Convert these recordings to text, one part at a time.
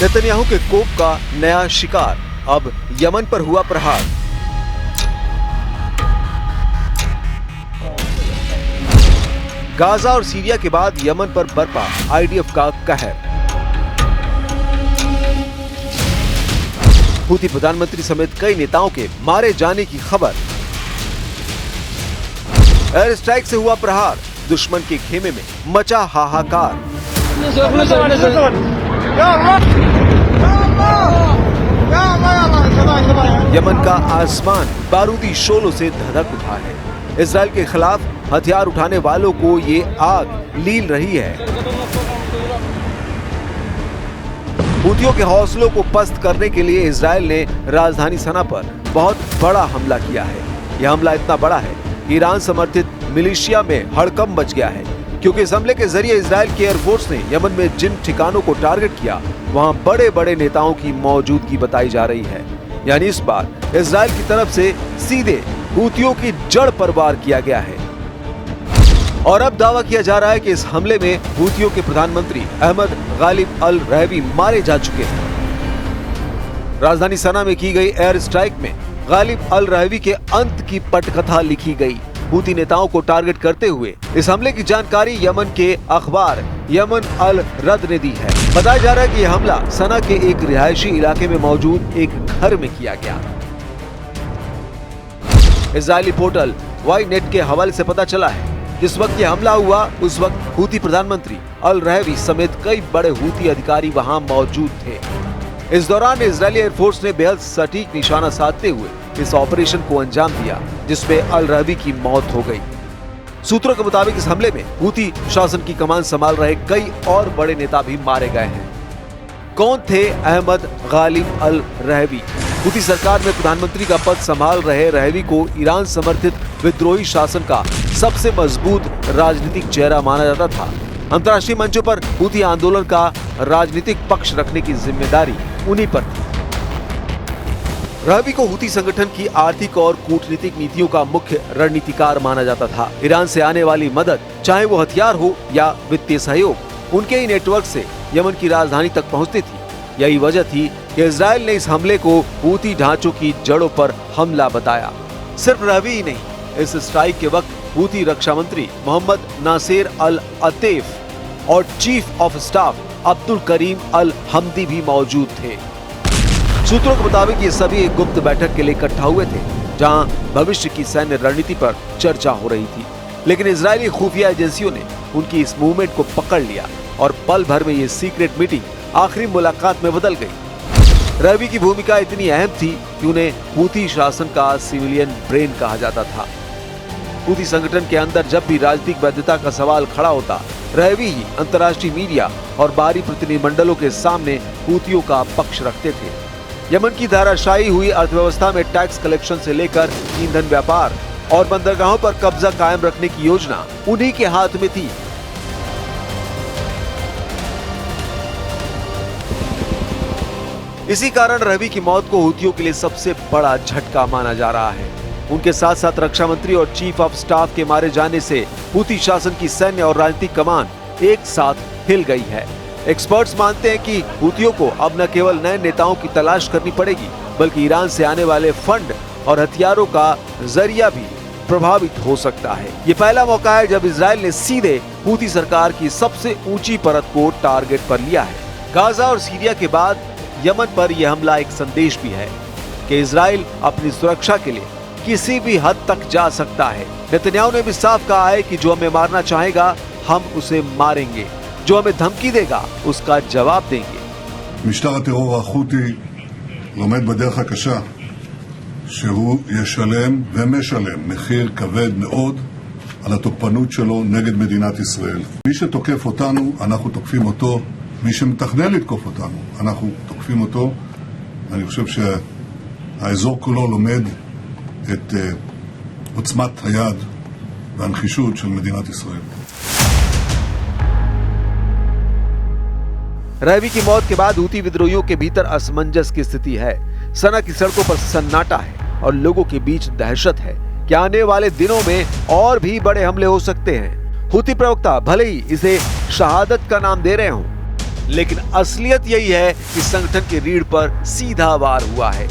Netanyahu के कोप का नया शिकार, अब यमन पर हुआ प्रहार। गाजा और सीरिया के बाद यमन पर बरपा आईडीएफ का कहर। हूथी प्रधानमंत्री समेत कई नेताओं के मारे जाने की खबर। एयर स्ट्राइक से हुआ प्रहार, दुश्मन के खेमे में मचा हाहाकार। यमन का आसमान बारूदी शोलों से धधक उठा है। इजराइल के खिलाफ हथियार उठाने वालों को ये आग लील रही है। हूथियों के हौसलों को पस्त करने के लिए इजराइल ने राजधानी सना पर बहुत बड़ा हमला किया है। यह हमला इतना बड़ा है कि ईरान समर्थित मिलिशिया में हड़कंप मच गया है, क्योंकि इस हमले के जरिए इजराइल की एयरफोर्स ने यमन में जिन ठिकानों को टारगेट किया, वहां बड़े बड़े नेताओं की मौजूदगी बताई जा रही है। यानी इस बार इजराइल की तरफ से सीधे हूथियों की जड़ पर वार किया गया है। और अब दावा किया जा रहा है कि इस हमले में हूथियों के प्रधानमंत्री अहमद गालिब अल रहवी मारे जा चुके हैं। राजधानी सना में की गई एयर स्ट्राइक में गालिब अल रहवी के अंत की पटकथा लिखी गई। हूथी नेताओं को टारगेट करते हुए इस हमले की जानकारी यमन के अखबार यमन अल रद ने दी है। बताया जा रहा है कि यह हमला सना के एक रिहायशी इलाके में मौजूद एक घर में किया गया। इजरायली पोर्टल वाईनेट के हवाले से पता चला है, जिस वक्त यह हमला हुआ उस वक्त हूथी प्रधानमंत्री अल रहवी समेत कई बड़े हूथी अधिकारी वहां मौजूद थे। इस दौरान इजरायली एयरफोर्स ने बेहद सटीक निशाना साधते हुए इस ऑपरेशन को अंजाम दिया, जिसमें अल रहवी की मौत हो गई। सूत्रों के मुताबिक इस हमले में हूथी शासन की कमान संभाल रहे कई और बड़े नेता भी मारे गए हैं। कौन थे अहमद गालिब अल रहवी? हूथी सरकार में प्रधानमंत्री का पद संभाल रहे रहवी को ईरान समर्थित विद्रोही शासन का सबसे मजबूत राजनीतिक चेहरा माना जाता था। अंतर्राष्ट्रीय मंचों पर हूथी आंदोलन का राजनीतिक पक्ष रखने की जिम्मेदारी उन्हीं पर थी। रहवी को हूथी संगठन की आर्थिक और कूटनीतिक नीतियों का मुख्य रणनीतिकार माना जाता था। ईरान से आने वाली मदद, चाहे वो हथियार हो या वित्तीय सहयोग, उनके ही नेटवर्क से यमन की राजधानी तक पहुंचती थी। यही वजह थी कि इजराइल ने इस हमले को हूथी ढांचों की जड़ों पर हमला बताया। सिर्फ रहवी ही नहीं, इस स्ट्राइक के वक्त हूथी रक्षा मंत्री मोहम्मद नासेर अल अतेफ और chief of staff Abdul Karim अल हमदी भी मौजूद थे। सूत्रों के मुताबिक ये सभी एक गुप्त बैठक के लिए इकट्ठा हुए थे, जहां भविष्य की सैन्य रणनीति पर चर्चा हो रही थी। लेकिन इजरायली खुफिया एजेंसियों ने उनकी इस मूवमेंट को पकड़ लिया और पल भर में ये सीक्रेट मीटिंग आखिरी मुलाकात में बदल गई। रहवी की भूमिका इतनी अहम थी कि उन्हें हूथी शासन का सिविलियन ब्रेन कहा जाता था। हूथी संगठन के अंदर जब भी राजनीतिक वैधता का सवाल खड़ा होता, रहवी ही अंतर्राष्ट्रीय मीडिया और बाहरी प्रतिनिधिमंडलों के सामने हूथियों का पक्ष रखते थे। यमन की धाराशायी हुई अर्थव्यवस्था में टैक्स कलेक्शन से लेकर ईंधन व्यापार और बंदरगाहों पर कब्जा कायम रखने की योजना उन्हीं के हाथ में थी। इसी कारण रहवी की मौत को हूथियों के लिए सबसे बड़ा झटका माना जा रहा है। उनके साथ साथ रक्षा मंत्री और चीफ ऑफ स्टाफ के मारे जाने से हूथी शासन की सैन्य और राजनीतिक कमान एक साथ हिल गई है। एक्सपर्ट्स मानते हैं कि हूथियों को अब न केवल नए नेताओं की तलाश करनी पड़ेगी, बल्कि ईरान से आने वाले फंड और हथियारों का जरिया भी प्रभावित हो सकता है। ये पहला मौका है जब इजराइल ने सीधे हूथी सरकार की सबसे ऊंची परत को टारगेट पर लिया है। गाजा और सीरिया के बाद यमन पर यह हमला एक संदेश भी है कि इजराइल अपनी सुरक्षा के लिए किसी भी हद तक जा सकता है। नेतन्याहू ने भी साफ कहा है कि जो हमें मारना चाहेगा हम उसे मारेंगे, जो हमें धमकी देगा उसका जवाब देंगे। משטר הטרור החותי לומד בדרך הקשה שהוא ישלם ומשלם מחיר כבד מאוד על התוקפנות שלו נגד מדינת ישראל. מי שתוקף אותנו, אנחנו תוקפים אותו. מי שמתכנן לתקוף אותנו, אנחנו תוקפים אותו. אני חושב שהאזור כולו לומד את עוצמת היד והנחישות של מדינת ישראל. रहवी की मौत के बाद हूथी विद्रोहियों के भीतर असमंजस की स्थिति है। सना की सड़कों पर सन्नाटा है और लोगों के बीच दहशत है कि आने वाले दिनों में और भी बड़े हमले हो सकते हैं। हूथी प्रवक्ता भले ही इसे शहादत का नाम दे रहे हों, लेकिन असलियत यही है कि संगठन की रीढ़ पर सीधा वार हुआ है।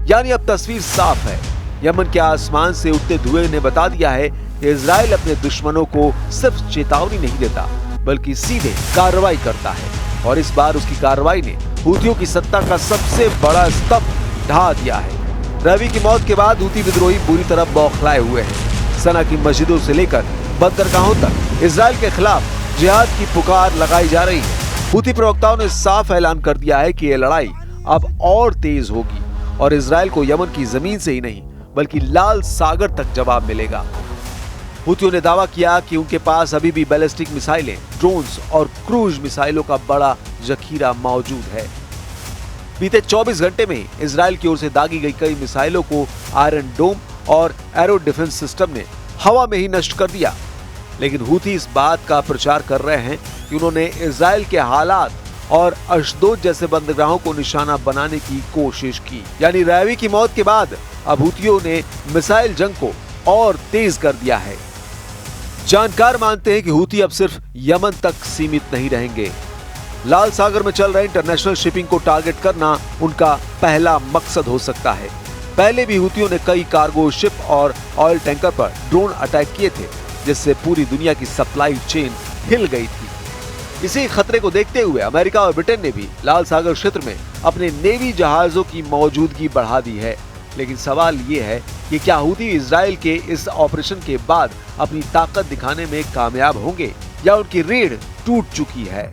यानी अब तस्वीर साफ है। यमन के आसमान से उठते धुएं ने बता दिया है कि इजराइल अपने दुश्मनों को सिर्फ चेतावनी नहीं देता बल्कि सीधे कार्रवाई करता है, और इस बार उसकी कार्रवाई ने हूथियों की सत्ता का सबसे बड़ा स्तंभ ढा दिया है। रवि की मौत के बाद हूती विद्रोही बुरी तरह बौखलाए हुए हैं। सना की मस्जिदों से लेकर बंदरगाहों तक इजराइल के खिलाफ जिहाद की पुकार लगाई जा रही है। हूती प्रवक्ताओं ने साफ ऐलान कर दिया है कि यह लड़ाई अब और तेज होगी और इजराइल को यमन की जमीन से ही नहीं बल्कि लाल सागर तक जवाब मिलेगा। हूथियों ने दावा किया कि उनके पास अभी भी बैलिस्टिक मिसाइलें, ड्रोन्स और क्रूज मिसाइलों का बड़ा जखीरा मौजूद है। बीते 24 घंटे में इजराइल की ओर से दागी गई कई मिसाइलों को आयरन डोम और एरो डिफेंस सिस्टम ने हवा में ही नष्ट कर दिया। लेकिन हूथी इस बात का प्रचार कर रहे हैं कि उन्होंने इजराइल के हालात और अशदोद जैसे बंदरगाहों को निशाना बनाने की कोशिश की। यानी रवी की मौत के बाद अब हूथियों ने मिसाइल जंग को और तेज कर दिया है। जानकार मानते हैं कि हूथी अब सिर्फ यमन तक सीमित नहीं रहेंगे। लाल सागर में चल रहे इंटरनेशनल शिपिंग को टारगेट करना उनका पहला मकसद हो सकता है। पहले भी हूथियों ने कई कार्गो शिप और ऑयल टैंकर पर ड्रोन अटैक किए थे, जिससे पूरी दुनिया की सप्लाई चेन हिल गई थी। इसी खतरे को देखते हुए अमेरिका और ब्रिटेन ने भी लाल सागर क्षेत्र में अपने नेवी जहाजों की मौजूदगी बढ़ा दी है। लेकिन सवाल ये है कि क्या हूथी इजराइल के इस ऑपरेशन के बाद अपनी ताकत दिखाने में कामयाब होंगे या उनकी रीढ़ टूट चुकी है।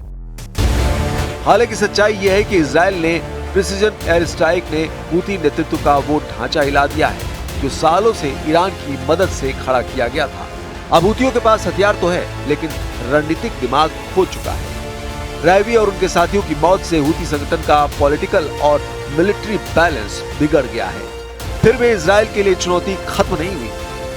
हालांकि सच्चाई यह है कि इजराइल ने प्रिसीजन एयर स्ट्राइक ने हूथी नेतृत्व का वो ढांचा हिला दिया है जो सालों से ईरान की मदद से खड़ा किया गया था। अब हूथियों के पास हथियार तो है, लेकिन रणनीतिक दिमाग खो चुका है। रैवी और उनके साथियों की मौत से हूथी संगठन का पॉलिटिकल और मिलिट्री बैलेंस बिगड़ गया है। फिर भी इजराइल के लिए चुनौती खत्म नहीं हुई,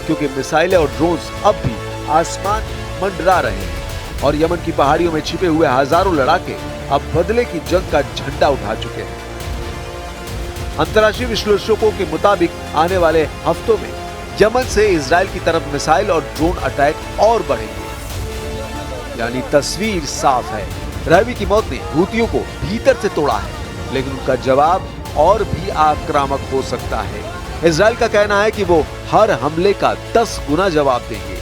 क्योंकि मिसाइलें और ड्रोन्स अब भी आसमान मंडरा रहे हैं और यमन की पहाड़ियों में छिपे हुए हजारों लड़ाके अब बदले की जंग का झंडा उठा चुके हैं। अंतर्राष्ट्रीय विश्लेषकों के मुताबिक आने वाले हफ्तों में यमन से इजराइल की तरफ मिसाइल और ड्रोन अटैक और बढ़ेंगे। यानी तस्वीर साफ है, रवी की मौत ने हूथियों को भीतर से तोड़ा है, लेकिन उनका जवाब और भी आक्रामक हो सकता है। इजराइल का कहना है कि वो हर हमले का 10 गुना जवाब देंगे।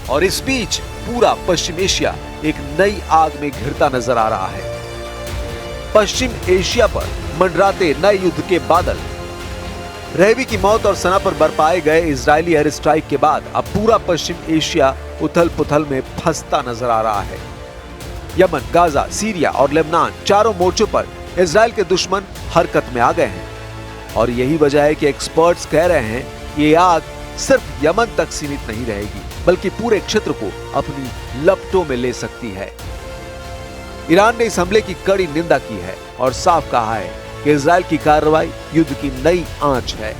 और इस बीच पूरा पश्चिम एशिया एक नई आग में घिरता नजर आ रहा है। पश्चिम एशिया पर मंडराते नए युद्ध के बादल। रवी की मौत और सना पर बरपाए गए इजरायली एयर स्ट्राइक के बाद अब पूरा पश्चिम एशिया उथल पुथल में फंसता नजर आ रहा है। यमन, गाजा, सीरिया और लेबनान चारों मोर्चों पर इजराइल के दुश्मन हरकत में आ गए हैं और यही वजह है कि एक्सपर्ट्स कह रहे हैं कि ये आग सिर्फ यमन तक सीमित नहीं रहेगी, बल्कि पूरे क्षेत्र को अपनी लपटों में ले सकती है। ईरान ने इस हमले की कड़ी निंदा की है और साफ कहा है कि इजराइल की कार्रवाई युद्ध की नई आंच है।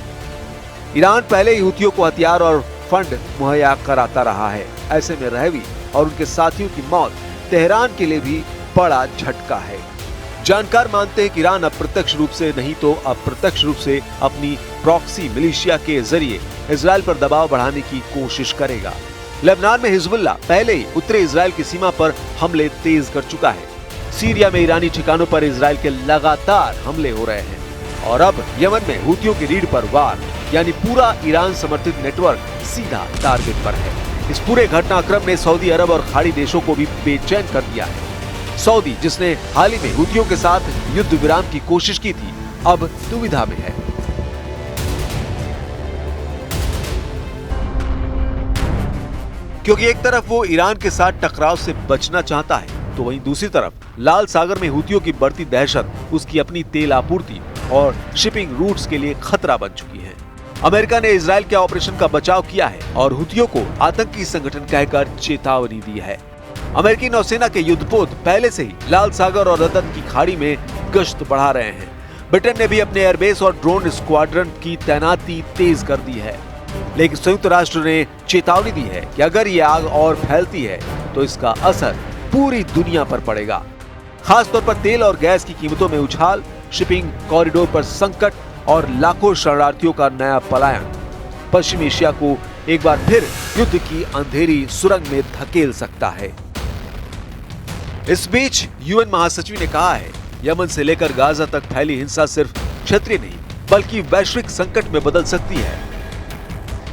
ईरान पहले ही हूथियों को हथियार और फंड मुहैया कराता रहा है। ऐसे में रवी और उनके साथियों की मौत तेहरान के लिए भी बड़ा झटका है। जानकार मानते हैं कि ईरान अप्रत्यक्ष रूप से नहीं तो अप्रत्यक्ष रूप से अपनी प्रॉक्सी मिलिशिया के जरिए इजराइल पर दबाव बढ़ाने की कोशिश करेगा। लेबनान में हिजबुल्लाह पहले ही उत्तरी इजराइल की सीमा पर हमले तेज कर चुका है। सीरिया में ईरानी ठिकानों पर इजराइल के लगातार हमले हो रहे हैं और अब यमन में हूथियों की रीढ़ पर वार, यानी पूरा ईरान समर्थित नेटवर्क सीधा टारगेट पर है। इस पूरे घटनाक्रम ने सऊदी अरब और खाड़ी देशों को भी बेचैन कर दिया है। सऊदी, जिसने हाल ही में हूथियों के साथ युद्ध विराम की कोशिश की थी, अब दुविधा में है। क्योंकि एक तरफ वो ईरान के साथ टकराव से बचना चाहता है, तो वहीं दूसरी तरफ लाल सागर में हूथियों की बढ़ती दहशत उसकी अपनी तेल आपूर्ति और शिपिंग रूट्स के लिए खतरा बन चुकी है। अमेरिका ने इजराइल के ऑपरेशन का बचाव किया है और हूथियों को आतंकी संगठन कहकर चेतावनी दी है। अमेरिकी नौसेना के युद्धपोत पहले से ही लाल सागर और अदन की खाड़ी में गश्त बढ़ा रहे हैं। ब्रिटेन ने भी अपने एयरबेस और ड्रोन स्क्वाड्रन की तैनाती तेज कर दी है। लेकिन संयुक्त राष्ट्र ने चेतावनी दी है कि अगर ये आग और फैलती है तो इसका असर पूरी दुनिया पर पड़ेगा। खासतौर पर तेल और गैस की कीमतों में उछाल, शिपिंग कॉरिडोर पर संकट और लाखों शरणार्थियों का नया पलायन पश्चिम एशिया को एक बार फिर युद्ध की अंधेरी सुरंग में धकेल सकता है। इस बीच यूएन महासचिव ने कहा है, यमन से लेकर गाजा तक फैली हिंसा सिर्फ क्षेत्रीय नहीं बल्कि वैश्विक संकट में बदल सकती है।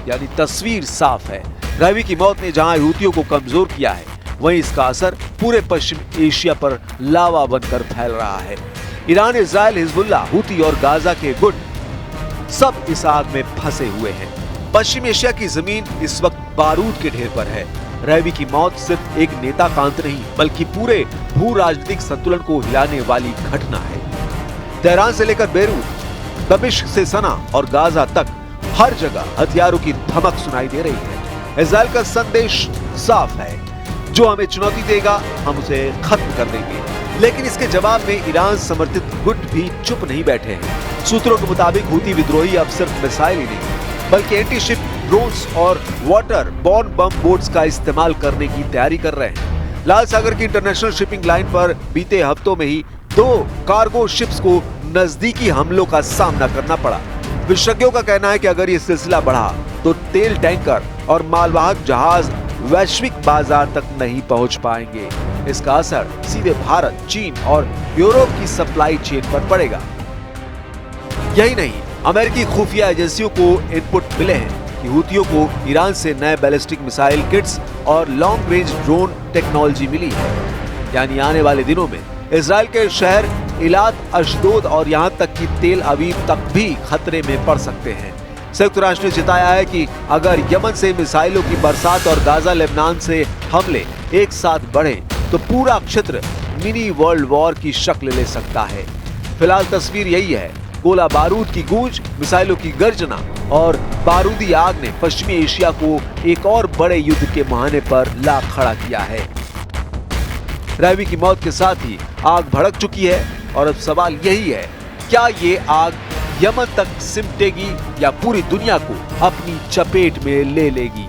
यानी तस्वीर साफ है, रवी की मौत ने जहां हूतियों को कमजोर किया है, वहीं इसका असर पूरे पश्चिम एशिया पर लावा बनकर फैल रहा है। ईरान, इजराइल, हिजबुल्लाह, हूती और गाजा के गुट सब इस आग में फंसे हुए हैं। पश्चिम एशिया की जमीन इस वक्त बारूद के ढेर पर है। रवी की मौत सिर्फ एक नेता का अंत नहीं बल्कि पूरे भू राजनीतिक संतुलन को हिलाने वाली घटना है। तेहरान से लेकर बेरूत, दमिश्क से सना और गाजा तक हर जगह हथियारों की धमक सुनाई दे रही है। इजराइल का संदेश साफ है, जो हमें चुनौती देगा हम उसे खत्म कर देंगे। लेकिन इसके जवाब में ईरान समर्थित गुट भी चुप नहीं बैठे हैं। सूत्रों के मुताबिक हूती विद्रोही अब सिर्फ मिसाइल ही नहीं बल्कि एंटी शिप ड्रोन्स और वाटर बॉर्न बम बोट्स का इस्तेमाल करने की तैयारी कर रहे हैं। लाल सागर की इंटरनेशनल शिपिंग लाइन पर बीते हफ्तों में ही 2 कार्गो शिप्स को नजदीकी हमलों का सामना करना पड़ा। विशेषज्ञों का कहना है कि अगर ये सिलसिला बढ़ा तो तेल टैंकर और मालवाहक जहाज वैश्विक बाजार तक नहीं पहुंच पाएंगे। इसका असर सीधे भारत, चीन और यूरोप की सप्लाई चेन पर पड़ेगा। यही नहीं, अमेरिकी खुफिया एजेंसियों को इनपुट मिले हैं कि हूतियों को ईरान से नए बैलिस्टिक मिसाइल किट्स और लॉन्ग रेंज ड्रोन टेक्नोलॉजी मिली है। यानी आने वाले दिनों में इजराइल के शहर इलात, अशदोद और यहां तक कि तेल अवीव तक भी खतरे में पड़ सकते हैं। संयुक्त राष्ट्र ने चिताया है कि अगर यमन से मिसाइलों की बरसात और गाजा लेबनान से हमले एक साथ बढ़े तो पूरा क्षेत्र मिनी वर्ल्ड वॉर की शक्ल ले सकता है। फिलहाल तस्वीर यही है, गोला बारूद की गूंज, मिसाइलों की गर्जना और बारूदी आग ने पश्चिमी एशिया को एक और बड़े युद्ध के मुहाने पर ला खड़ा किया है। रवी की मौत के साथ ही आग भड़क चुकी है और अब सवाल यही है, क्या ये आग यमन तक सिमटेगी या पूरी दुनिया को अपनी चपेट में ले लेगी?